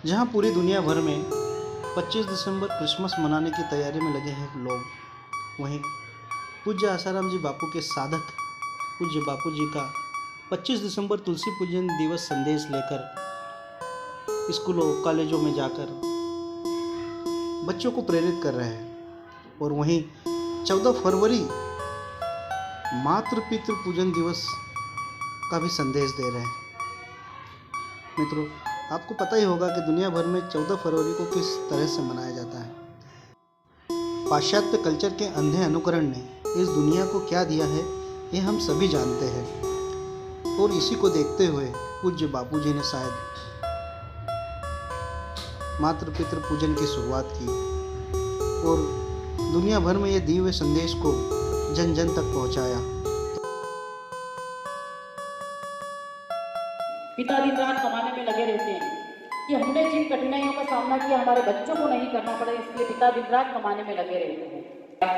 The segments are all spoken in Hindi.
जहां पूरी दुनिया भर में 25 दिसंबर क्रिसमस मनाने की तैयारी में लगे हैं लोग, वहीं पूज्य आसाराम जी बापू के साधक पूज्य बापू जी का 25 दिसंबर तुलसी पूजन दिवस संदेश लेकर स्कूलों कॉलेजों में जाकर बच्चों को प्रेरित कर रहे हैं। और वहीं 14 फरवरी मातृ पितृ पूजन दिवस का भी संदेश दे रहे हैं। मित्रों, आपको पता ही होगा कि दुनिया भर में 14 फरवरी को किस तरह से मनाया जाता है। पाश्चात्य कल्चर के अंधे अनुकरण ने इस दुनिया को क्या दिया है, ये हम सभी जानते हैं। और इसी को देखते हुए पूज्य बापू जी ने शायद मातृ पितृ पूजन की शुरुआत की और दुनिया भर में ये दिए हुए संदेश को जन जन तक पहुंचाया। पिता दिन रात कमाने में लगे रहते हैं कि हमने जिन कठिनाइयों का सामना किया हमारे बच्चों को नहीं करना पड़े, इसलिए पिता दिन रात कमाने में लगे रहते हैं।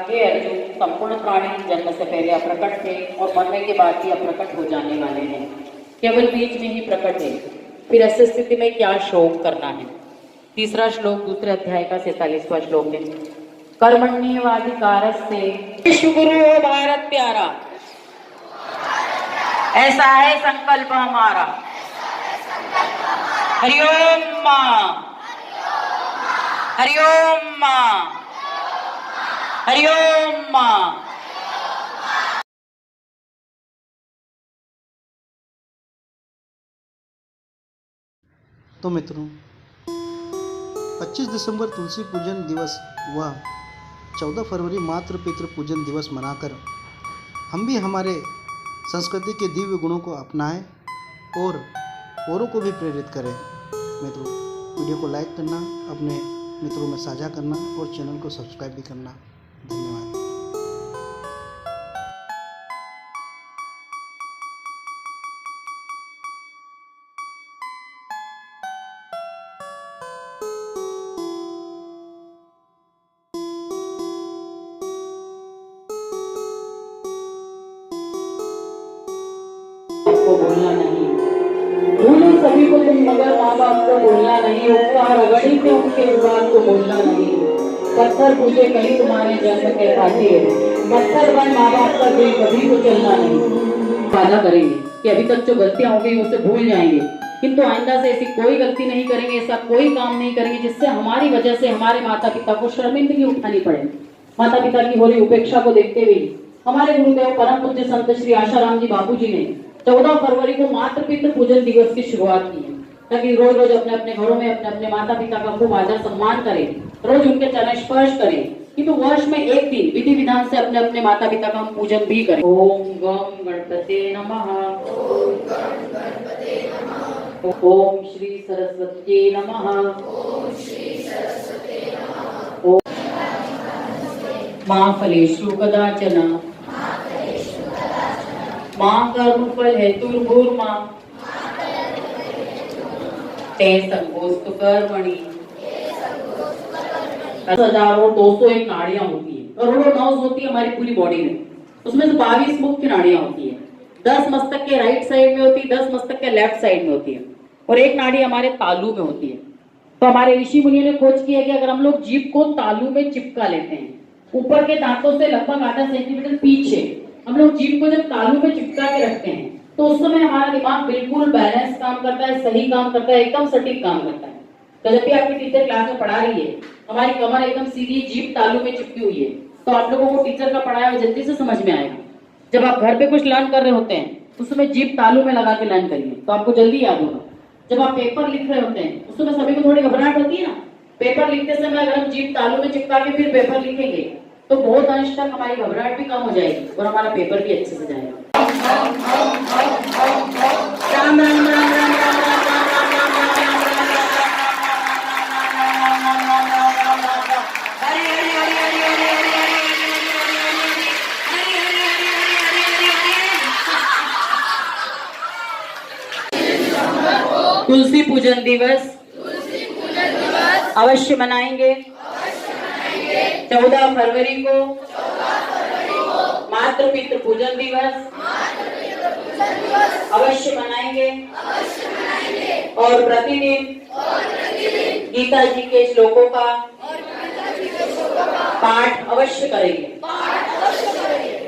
वे अर्जुन संपूर्ण प्राणी जन्म से पहले अप्रकट थे और मरने के बाद भी अप्रकट हो जाने वाले हैं, केवल बीच में ही प्रकट है। फिर ऐसी स्थिति में क्या शोक करना है। तीसरा श्लोक दूसरे अध्याय का 47वां श्लोक है। कर्मण्येवाधिकारस्ते विश्व गुरु हो भारत प्यारा, ऐसा है संकल्प हमारा। हरिओम मां, हरिओम मां, हरिओम मां। तो मित्रों, 25 दिसंबर तुलसी पूजन दिवस व 14 फरवरी मातृ पितृ पूजन दिवस मनाकर हम भी हमारे संस्कृति के दिव्य गुणों को अपनाएं और औरों को भी प्रेरित करें। मित्रों, वीडियो को लाइक करना, अपने मित्रों में साझा करना और चैनल को सब्सक्राइब भी करना। धन्यवाद। आपको बोलना नहीं, भूलो सभी को तुम मगर माँ बाप को बोलना नहीं। उपकार अगड़ी थे उनके इस बात को बोलना नहीं। पत्थर पूछे कहीं तुम्हारे जन्म के खातिर, पत्थर बन माँ बाप का दिल कभी को चलना नहीं। वादा करेंगे कि अभी तक जो गलतियां हो गई उसे भूल जाएंगे, किंतु आइंदा से ऐसी कोई गलती नहीं करेंगे, ऐसा कोई काम नहीं करेंगे जिससे हमारी वजह से हमारे माता पिता को शर्मिंदगी उठानी पड़े। माता पिता की हो रही उपेक्षा को देखते हुए हमारे गुरुदेव परम पूज्य संत श्री आसाराम जी बापू जी ने 14 फरवरी को मातृ पितृ पूजन दिवस की शुरुआत की है, ताकि रोज रोज अपने अपने घरों में अपने अपने माता पिता का खूब आदर सम्मान करें, रोज उनके चरण स्पर्श करें, किंतु वर्ष में एक दिन विधि विधान से अपने अपने माता पिता का हम पूजन भी करें। ओम गम गणपते नमः, ओम श्री सरस्वती नमः, ओम मां फलेषु कदाचन, मां कर्मफल हेतुर्भूर्मा, ते संगोस्तु कर्मणि। 201 नाड़ियां होती है, करोड़ों नर्व्स होती है हमारी पूरी बॉडी में। उसमें से 22 मुख्य नाड़ियां होती है। 10 मस्तक के राइट साइड में होती है, 10 मस्तक के लेफ्ट साइड में होती है, और एक नाड़ी हमारे तालू में होती है। तो हमारे ऋषि मुनियों ने खोज की है कि अगर हम लोग जीभ को तालू में चिपका लेते हैं, ऊपर के दांतों से लगभग आधा सेंटीमीटर पीछे हम लोग जीभ को जब तालू में चिपका के रखते हैं, तो उस समय हमारा दिमाग बिल्कुल बैलेंस काम करता है, सही काम करता है, एकदम सटीक काम करता है। तो जब भी आपकी टीचर क्लास में पढ़ा रही है, हमारी कमर एकदम सीधी, जीभ तालू में चिपकी हुई है, तो आप लोगों को टीचर का पढ़ाया हुआ जल्दी से समझ में आएगा। जब आप घर पे कुछ लर्न कर रहे होते हैं, उस समय जीभ तालू में लगा के लर्न करिए, तो आपको जल्दी याद होगा। जब आप पेपर लिख रहे होते हैं, उस समय सभी को थोड़ी घबराहट होती है ना। पेपर लिखते समय अगर हम जीभ तालू में चिपका के फिर पेपर लिखेंगे, तो बहुत अंश तक हमारी घबराहट भी कम हो जाएगी और हमारा पेपर भी अच्छे से जाएगा। राम राम राम राम राम तुलसी पूजन दिवस अवश्य मनाएंगे। 14 फरवरी को मातृ पितृ पूजन दिवस अवश्य मनाएंगे और प्रतिदिन गीता जी के श्लोकों का पाठ अवश्य करेंगे।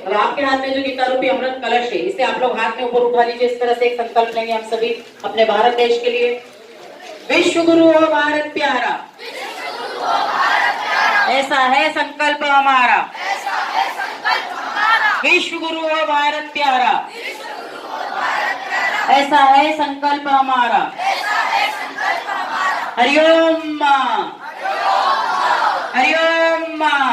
अब आपके हाथ में जो गीता रूपी अमृत कलश है, इसे आप लोग हाथ में ऊपर उठा लीजिए। इस तरह से एक संकल्प लेंगे हम सभी अपने भारत देश के लिए। विश्व गुरु हो भारत प्यारा, ऐसा है संकल्प हमारा। विश्व गुरु हो भारत प्यारा, ऐसा है संकल्प हमारा। हरिओम मां, हरिओम मां।